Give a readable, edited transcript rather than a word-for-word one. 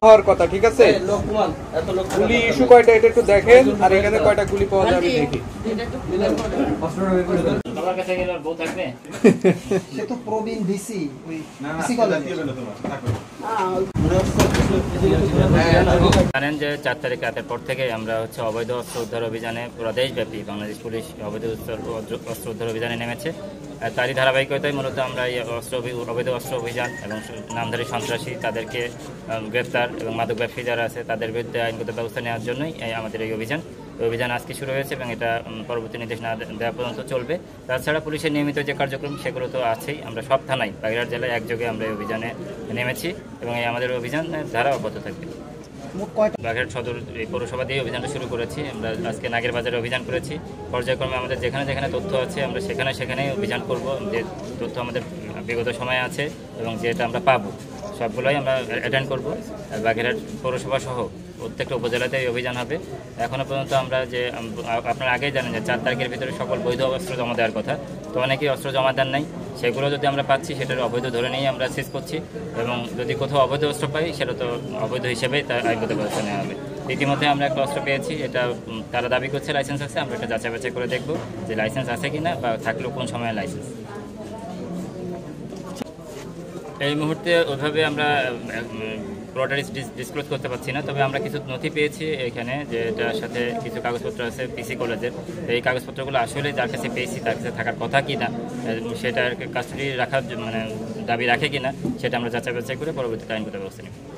হওয়ার কথা, ঠিক আছে? গুলি ইস্যু কয়টা এটা একটু দেখেন, আর এখানে কয়টা গুলি পাওয়া যাবে দেখি। আমার কাছে গেলে বউ থাকবে? সে তো প্রবীণ ভিসি, ওই ভিসি কলেজ। জানেন যে 4 তারিখ রাতের পর থেকে আমরা অবৈধ অস্ত্র উদ্ধার অভিযানে পুরো দেশব্যাপী বাংলাদেশ পুলিশ অবৈধ অস্ত্র উদ্ধার অভিযানে নেমেছে। তারই ধারাবাহিকতায় মূলত আমরা এই অবৈধ অস্ত্র অভিযান এবং নামধারী সন্ত্রাসী তাদেরকে গ্রেফতার এবং মাদক ব্যবসায়ী যারা আছে তাদের বিরুদ্ধে আইনগত ব্যবস্থা নেওয়ার জন্যই আমাদের এই অভিযান আজকে শুরু হয়েছে এবং এটা পরবর্তী নির্দেশ না দেওয়া পর্যন্ত চলবে। তাছাড়া পুলিশের নিয়মিত যে কার্যক্রম সেগুলো তো আছেই। আমরা সব থানায় বাগেরহাট জেলায় একযোগে আমরা এই অভিযানে নেমেছি এবং এই আমাদের অভিযানের ধারা অব্যাহত থাকবে। বাগেরহাট সদর এই পৌরসভা দিয়ে অভিযানটা শুরু করেছি। আমরা আজকে নাগের বাজারে অভিযান করেছি। পর্যায়ক্রমে আমাদের যেখানে যেখানে তথ্য আছে আমরা সেখানেই অভিযান করব। যে তথ্য আমাদের বিগত সময়ে আছে এবং যেটা আমরা পাবো সবগুলোই আমরা অ্যাটেন্ড করব। বাগেরহাট পৌরসভা সহ প্রত্যেকটা উপজেলাতে এই অভিযান হবে। এখনও পর্যন্ত আমরা যে আপনারা আগেই জানেন যে 4 তারিখের ভিতরে সকল বৈধ অস্ত্র জমা দেওয়ার কথা, তো অনেকেই অস্ত্র জমা দেন নাই। সেগুলো যদি আমরা পাচ্ছি সেটার অবৈধ ধরে নিয়েই আমরা সিজ করছি এবং যদি কোথাও অবৈধ অস্ত্র পাই সেটা তো অবৈধ হিসেবেই তার আইনগত ব্যবস্থা নেওয়া হবে। ইতিমধ্যে আমরা একটা অস্ত্র পেয়েছি, এটা তারা দাবি করছে লাইসেন্স আছে। আমরা এটা যাচাই বাছাই করে দেখব যে লাইসেন্স আছে কিনা বা থাকলেও কোন সময় লাইসেন্স। এই মুহূর্তে ওইভাবে আমরা পুরোটাই ডিসক্লোজ করতে পারছি না, তবে আমরা কিছু নথি পেয়েছি এখানে, যে এটার সাথে কিছু কাগজপত্র আছে পিসি কলেজের। এই কাগজপত্রগুলো আসলে যার কাছে পেয়েছি তার কাছে থাকার কথা কি না, সেটার কাস্টডি রাখার দাবি রাখে কিনা সেটা আমরা যাচাই বাছাই করে পরবর্তীতে আইনগত ব্যবস্থা নেব।